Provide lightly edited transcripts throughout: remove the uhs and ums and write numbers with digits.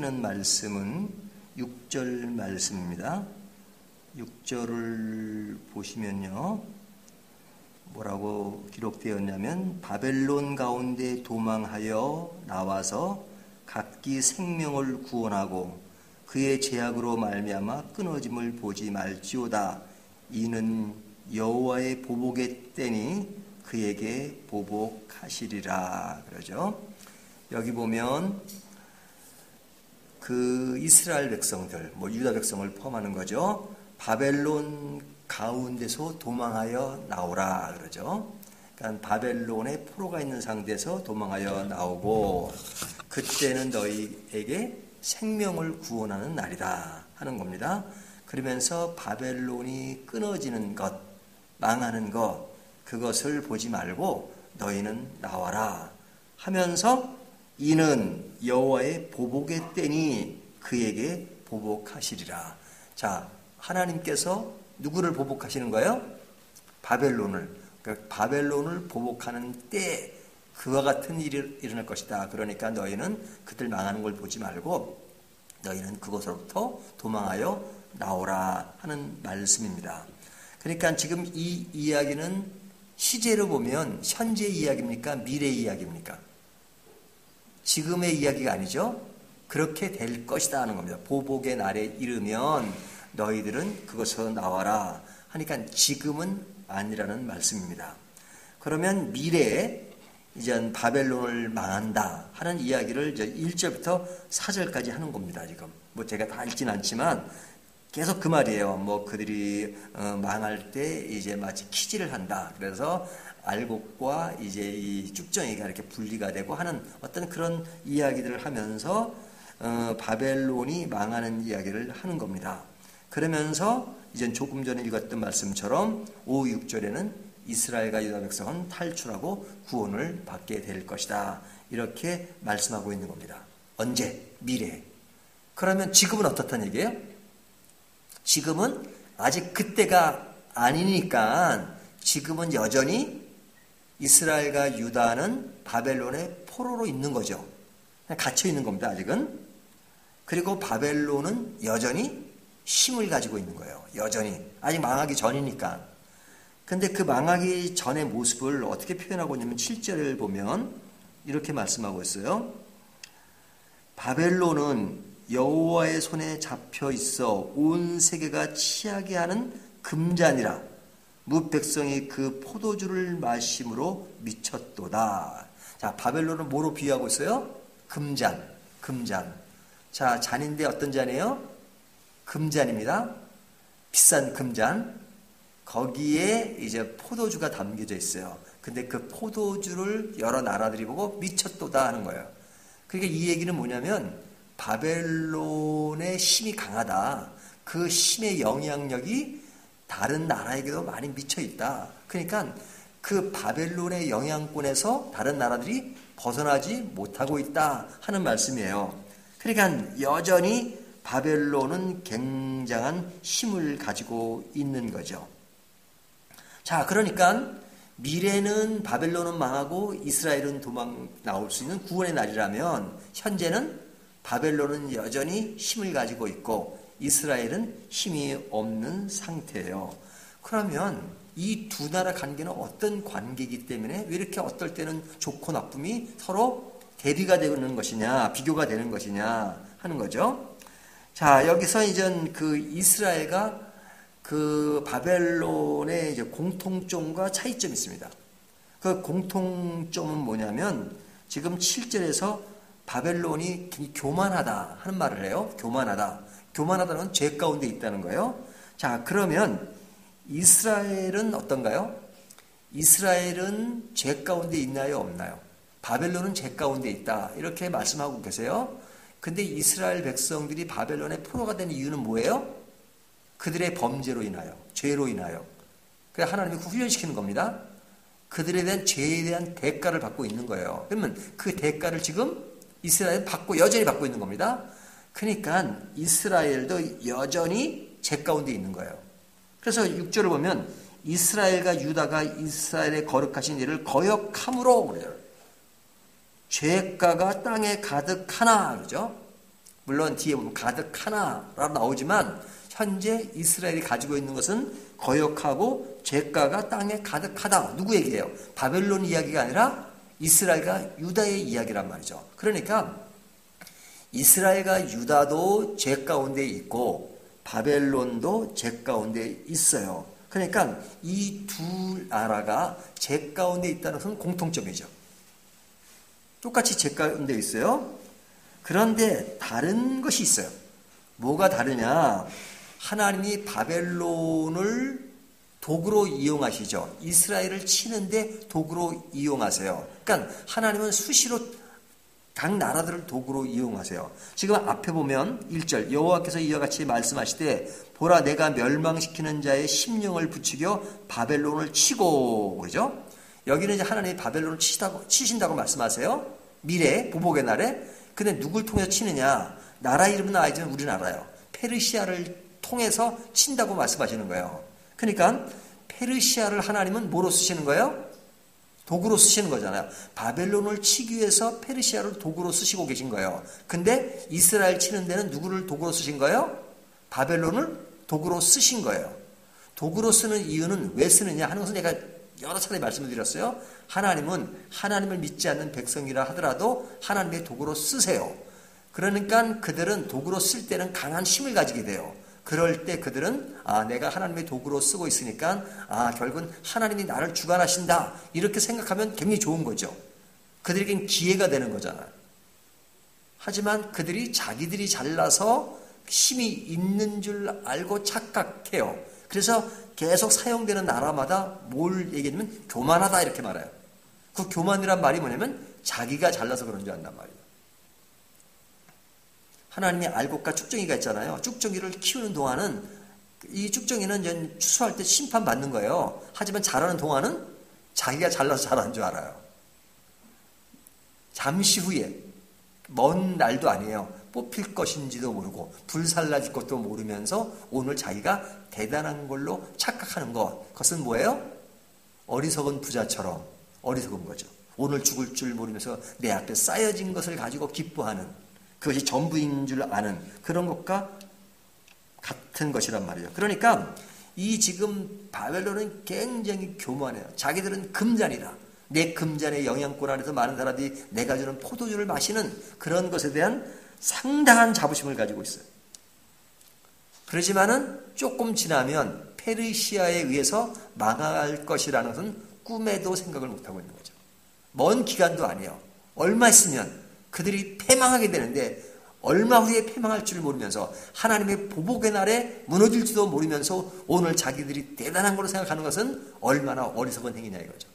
살피는 말씀은 6절 말씀입니다. 6절을 보시면요, 뭐라고 기록되었냐면 바벨론 가운데 도망하여 나와서 각기 생명을 구원하고 그의 제약으로 말미암아 끊어짐을 보지 말지어다. 이는 여호와의 보복의 때니 그에게 보복하시리라. 그러죠. 여기 보면 그 이스라엘 백성들, 유다 백성을 포함하는 거죠. 바벨론 가운데서 도망하여 나오라 그러죠. 그러니까 바벨론에 포로가 있는 상태에서 도망하여 나오고 그때는 너희에게 생명을 구원하는 날이다 하는 겁니다. 그러면서 바벨론이 끊어지는 것, 망하는 것, 그것을 보지 말고 너희는 나와라 하면서 이는 여호와의 보복의 때니 그에게 보복하시리라. 자, 하나님께서 누구를 보복하시는 거예요? 바벨론을. 그러니까 바벨론을 보복하는 때 그와 같은 일이 일어날 것이다. 그러니까 너희는 그들 망하는 걸 보지 말고 너희는 그곳으로부터 도망하여 나오라 하는 말씀입니다. 그러니까 지금 이 이야기는 시제로 보면 현재 이야기입니까? 미래 이야기입니까? 지금의 이야기가 아니죠. 그렇게 될 것이다 하는 겁니다. 보복의 날에 이르면 너희들은 그것으로 나와라 하니까 지금은 아니라는 말씀입니다. 그러면 미래에 이제 바벨론을 망한다 하는 이야기를 이제 1절부터 4절까지 하는 겁니다. 지금 제가 다 읽지는 않지만 계속 그 말이에요. 그들이 망할 때 이제 마치 키질을 한다. 그래서 알곡과 이제 이 쭉정이가 이렇게 분리가 되고 하는 어떤 그런 이야기들을 하면서 바벨론이 망하는 이야기를 하는 겁니다. 그러면서 이제 조금 전에 읽었던 말씀처럼 5, 6절에는 이스라엘과 유다 백성은 탈출하고 구원을 받게 될 것이다. 이렇게 말씀하고 있는 겁니다. 언제? 미래에. 그러면 지금은 어떻다는 얘기예요? 지금은 아직 그때가 아니니까 지금은 여전히 이스라엘과 유다는 바벨론의 포로로 있는 거죠. 갇혀 있는 겁니다. 아직은. 그리고 바벨론은 여전히 힘을 가지고 있는 거예요. 여전히. 아직 망하기 전이니까. 근데 그 망하기 전의 모습을 어떻게 표현하고 있냐면 7절을 보면 이렇게 말씀하고 있어요. 바벨론은 여호와의 손에 잡혀 있어 온 세계가 취하게 하는 금잔이라. 뭇 백성이 그 포도주를 마심으로 미쳤도다. 자, 바벨론은 뭐로 비유하고 있어요? 금잔. 자, 잔인데 어떤 잔이에요? 금잔입니다. 비싼 금잔. 거기에 이제 포도주가 담겨져 있어요. 근데 그 포도주를 여러 나라들이 보고 미쳤도다 하는 거예요. 그러니까 이 얘기는 뭐냐면 바벨론의 힘이 강하다. 그 힘의 영향력이 다른 나라에게도 많이 미쳐 있다. 그러니까 그 바벨론의 영향권에서 다른 나라들이 벗어나지 못하고 있다 하는 말씀이에요. 그러니까 여전히 바벨론은 굉장한 힘을 가지고 있는 거죠. 자, 그러니까 미래는 바벨론은 망하고 이스라엘은 도망 나올 수 있는 구원의 날이라면 현재는 바벨론은 여전히 힘을 가지고 있고 이스라엘은 힘이 없는 상태예요. 그러면 이 두 나라 관계는 어떤 관계이기 때문에 왜 이렇게 어떨 때는 좋고 나쁨이 서로 대비가 되는 것이냐, 비교가 되는 것이냐 하는 거죠. 자, 여기서 이제 그 이스라엘과 그 바벨론의 이제 공통점과 차이점이 있습니다. 그 공통점은 뭐냐면 지금 7절에서 바벨론이 교만하다 하는 말을 해요. 교만하다는 건 죄 가운데 있다는 거예요. 자, 그러면 이스라엘은 어떤가요? 이스라엘은 죄 가운데 있나요? 없나요? 바벨론은 죄 가운데 있다. 이렇게 말씀하고 계세요. 근데 이스라엘 백성들이 바벨론의 포로가 된 이유는 뭐예요? 그들의 범죄로 인하여, 죄로 인하여. 그래서 하나님이 훈련시키는 겁니다. 그들에 대한 죄에 대한 대가를 받고 있는 거예요. 그러면 그 대가를 지금 이스라엘은 여전히 받고 있는 겁니다. 그러니까 이스라엘도 여전히 죄 가운데 있는 거예요. 그래서 6절을 보면 이스라엘과 유다가 이스라엘의 거룩하신 일을 거역함으로 그래요. 죄가가 땅에 가득하나 그러죠. 물론 뒤에 보면 가득하나라고 나오지만 현재 이스라엘이 가지고 있는 것은 거역하고 죄가가 땅에 가득하다. 누구 얘기예요? 바벨론 이야기가 아니라 이스라엘과 유다의 이야기란 말이죠. 그러니까 이스라엘과 유다도 죄 가운데 있고 바벨론도 죄 가운데 있어요. 그러니까 이 두 나라가 죄 가운데 있다는 것은 공통점이죠. 똑같이 죄 가운데 있어요. 그런데 다른 것이 있어요. 뭐가 다르냐? 하나님이 바벨론을 도구로 이용하시죠. 이스라엘을 치는데 도구로 이용하세요. 그러니까 하나님은 수시로 각 나라들을 도구로 이용하세요. 지금 앞에 보면 1절 여호와께서 이와 같이 말씀하시되 보라 내가 멸망시키는 자의 심령을 부추겨 바벨론을 치고 그러죠. 여기는 이제 하나님이 바벨론을 치신다고 말씀하세요. 미래 보복의 날에. 근데 누굴 통해서 치느냐? 나라 이름은 알지만 우리는 알아요. 페르시아를 통해서 친다고 말씀하시는 거예요. 그러니까 페르시아를 하나님은 뭐로 쓰시는 거예요? 도구로 쓰시는 거잖아요. 바벨론을 치기 위해서 페르시아를 도구로 쓰시고 계신 거예요. 근데 이스라엘 치는 데는 누구를 도구로 쓰신 거예요? 바벨론을 도구로 쓰신 거예요. 도구로 쓰는 이유는 왜 쓰느냐 하는 것은 내가 여러 차례 말씀을 드렸어요. 하나님은 하나님을 믿지 않는 백성이라 하더라도 하나님의 도구로 쓰세요. 그러니까 그들은 도구로 쓸 때는 강한 힘을 가지게 돼요. 그럴 때 그들은 내가 하나님의 도구로 쓰고 있으니까 결국은 하나님이 나를 주관하신다 이렇게 생각하면 굉장히 좋은 거죠. 그들에겐 기회가 되는 거잖아요. 하지만 그들이 자기들이 잘나서 힘이 있는 줄 알고 착각해요. 그래서 계속 사용되는 나라마다 뭘 얘기하냐면 교만하다 이렇게 말해요. 그 교만이란 말이 뭐냐면 자기가 잘나서 그런 줄 안단 말이에요. 하나님의 알곡과 쭉정이가 있잖아요. 쭉정이를 키우는 동안은 이 쭉정이는 이제 추수할 때 심판받는 거예요. 하지만 자라는 동안은 자기가 잘나서 자라는 줄 알아요. 잠시 후에 먼 날도 아니에요. 뽑힐 것인지도 모르고 불살라질 것도 모르면서 오늘 자기가 대단한 걸로 착각하는 것. 그것은 뭐예요? 어리석은 부자처럼 어리석은 거죠. 오늘 죽을 줄 모르면서 내 앞에 쌓여진 것을 가지고 기뻐하는 그것이 전부인 줄 아는 그런 것과 같은 것이란 말이에요. 그러니까 이 지금 바벨론은 굉장히 교만해요. 자기들은 금잔이다. 내 금잔의 영향권 안에서 많은 사람들이 내가 주는 포도주를 마시는 그런 것에 대한 상당한 자부심을 가지고 있어요. 그렇지만은 조금 지나면 페르시아에 의해서 망할 것이라는 것은 꿈에도 생각을 못하고 있는 거죠. 먼 기간도 아니에요. 얼마 있으면 그들이 패망하게 되는데 얼마 후에 패망할 줄 모르면서 하나님의 보복의 날에 무너질지도 모르면서 오늘 자기들이 대단한 걸로 생각하는 것은 얼마나 어리석은 행위냐 이거죠.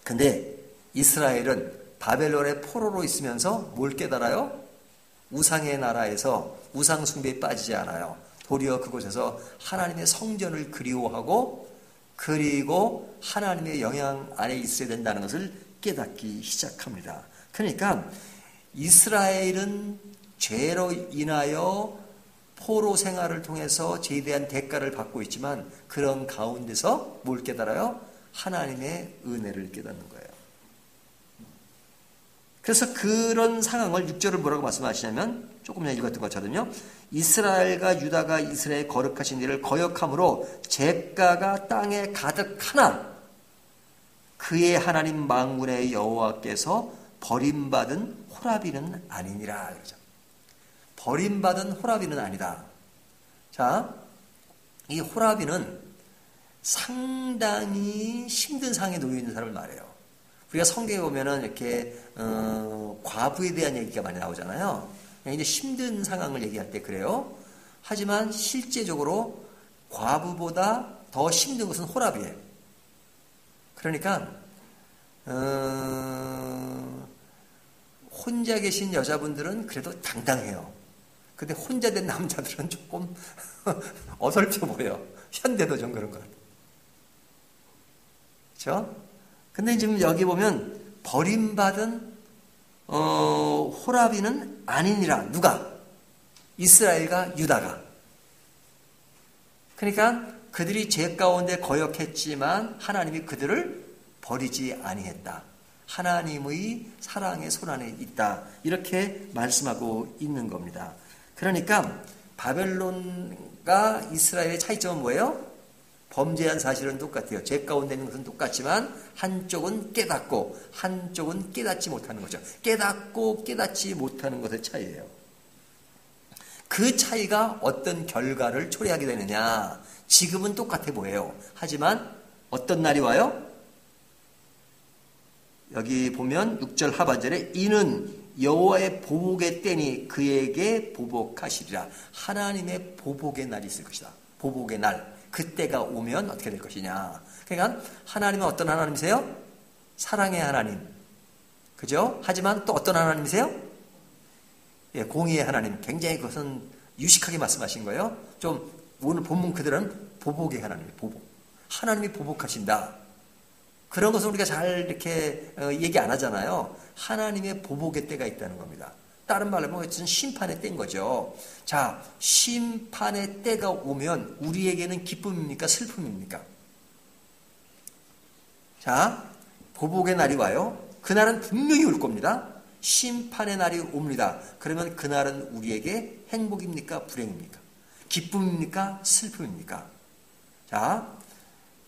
근데 이스라엘은 바벨론의 포로로 있으면서 뭘 깨달아요? 우상의 나라에서 우상 숭배에 빠지지 않아요. 도리어 그곳에서 하나님의 성전을 그리워하고 그리고 하나님의 영향 안에 있어야 된다는 것을 깨닫기 시작합니다. 그러니까 이스라엘은 죄로 인하여 포로 생활을 통해서 죄에 대한 대가를 받고 있지만 그런 가운데서 뭘 깨달아요? 하나님의 은혜를 깨닫는 거예요. 그래서 그런 상황을 6절을 뭐라고 말씀하시냐면 조금 전에 읽었던 것처럼요. 이스라엘과 유다가 이스라엘의 거룩하신 일을 거역함으로 죄가가 땅에 가득하나 그의 하나님 만군의 여호와께서 버림받은 호라비는 아니니라. 그러죠. 버림받은 호라비는 아니다. 자, 이 호라비는 상당히 힘든 상황에 놓여 있는 사람을 말해요. 우리가 성경에 보면은 이렇게 과부에 대한 얘기가 많이 나오잖아요. 이제 힘든 상황을 얘기할 때 그래요. 하지만 실제적으로 과부보다 더 힘든 것은 호라비예요. 그러니까 혼자 계신 여자분들은 그래도 당당해요. 근데 혼자 된 남자들은 조금 어설퍼 보여. 현대도 좀 그런 것 같아요. 그렇죠? 근데 지금 여기 보면 버림받은 호라비는 아니니라. 누가? 이스라엘과 유다가. 그러니까 그들이 죄 가운데 거역했지만 하나님이 그들을 버리지 아니했다. 하나님의 사랑의 손안에 있다. 이렇게 말씀하고 있는 겁니다. 그러니까 바벨론과 이스라엘의 차이점은 뭐예요? 범죄한 사실은 똑같아요. 죄 가운데 있는 것은 똑같지만 한쪽은 깨닫고 한쪽은 깨닫지 못하는 거죠. 깨닫고 깨닫지 못하는 것의 차이예요. 그 차이가 어떤 결과를 초래하게 되느냐. 지금은 똑같아 보여요. 하지만 어떤 날이 와요? 여기 보면 6절 하반절에 이는 여호와의 보복의 때니 그에게 보복하시리라. 하나님의 보복의 날이 있을 것이다. 보복의 날. 그때가 오면 어떻게 될 것이냐. 그러니까 하나님은 어떤 하나님이세요? 사랑의 하나님. 그죠? 하지만 또 어떤 하나님이세요? 예, 공의의 하나님. 굉장히 그것은 유식하게 말씀하신 거예요. 좀 오늘 본문 그대로는 보복의 하나님이에요. 보복. 하나님이 보복하신다. 그런 것을 우리가 잘 이렇게 얘기 안 하잖아요. 하나님의 보복의 때가 있다는 겁니다. 다른 말로 하면 심판의 때인 거죠. 자, 심판의 때가 오면 우리에게는 기쁨입니까? 슬픔입니까? 자, 보복의 날이 와요. 그날은 분명히 올 겁니다. 심판의 날이 옵니다. 그러면 그날은 우리에게 행복입니까? 불행입니까? 기쁨입니까? 슬픔입니까? 자,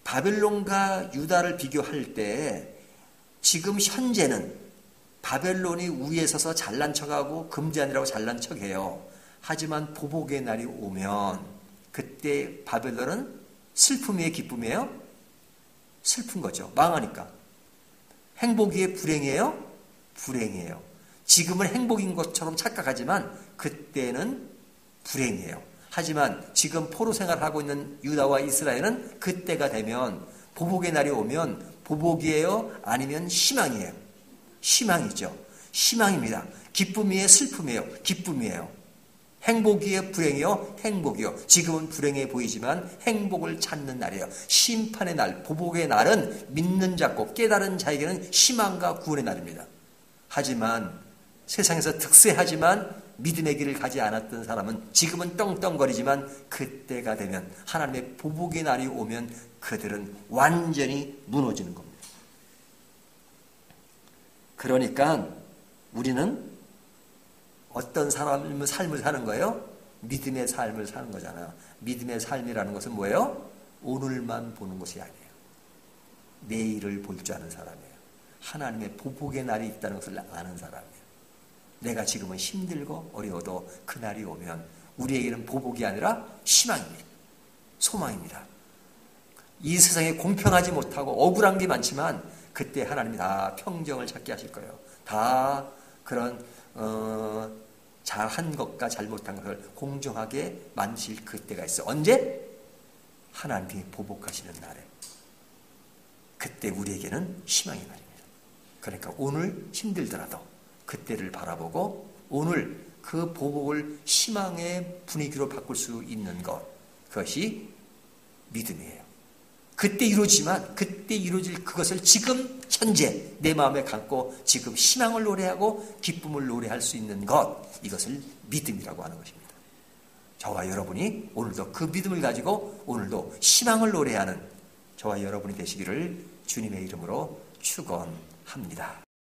바벨론과 유다를 비교할 때 지금 현재는 바벨론이 우위에 서서 잘난 척하고 금지하느라고 잘난 척해요. 하지만 보복의 날이 오면 그때 바벨론은 슬픔이에요? 기쁨이에요? 슬픈 거죠. 망하니까. 행복이에요? 불행이에요? 불행이에요. 지금은 행복인 것처럼 착각하지만 그때는 불행이에요. 하지만 지금 포로 생활하고 있는 유다와 이스라엘은 그때가 되면 보복의 날이 오면 보복이에요? 아니면 희망이에요? 희망이죠. 희망입니다. 기쁨이에요? 슬픔이에요? 기쁨이에요. 행복이에요? 불행이에요? 행복이요. 지금은 불행해 보이지만 행복을 찾는 날이에요. 심판의 날, 보복의 날은 믿는 자고 깨달은 자에게는 희망과 구원의 날입니다. 하지만 세상에서 득세하지만 믿음의 길을 가지 않았던 사람은 지금은 떵떵거리지만 그때가 되면 하나님의 보복의 날이 오면 그들은 완전히 무너지는 겁니다. 그러니까 우리는 어떤 삶을 사는 거예요? 믿음의 삶을 사는 거잖아요. 믿음의 삶이라는 것은 뭐예요? 오늘만 보는 것이 아니에요. 내일을 볼 줄 아는 사람이에요. 하나님의 보복의 날이 있다는 것을 아는 사람이에요. 내가 지금은 힘들고 어려워도 그날이 오면 우리에게는 보복이 아니라 희망입니다. 소망입니다. 이 세상에 공평하지 못하고 억울한 게 많지만 그때 하나님이 다 평정을 찾게 하실 거예요. 다 그런 잘한 것과 잘못한 것을 공정하게 만드실 그때가 있어요. 언제? 하나님이 보복하시는 날에. 그때 우리에게는 희망의 날입니다. 그러니까 오늘 힘들더라도 그때를 바라보고 오늘 그 보복을 희망의 분위기로 바꿀 수 있는 것, 그것이 믿음이에요. 그때 이루어지만 그때 이루어질 그것을 지금 현재 내 마음에 감고 지금 희망을 노래하고 기쁨을 노래할 수 있는 것, 이것을 믿음이라고 하는 것입니다. 저와 여러분이 오늘도 그 믿음을 가지고 오늘도 희망을 노래하는 저와 여러분이 되시기를 주님의 이름으로 축원합니다.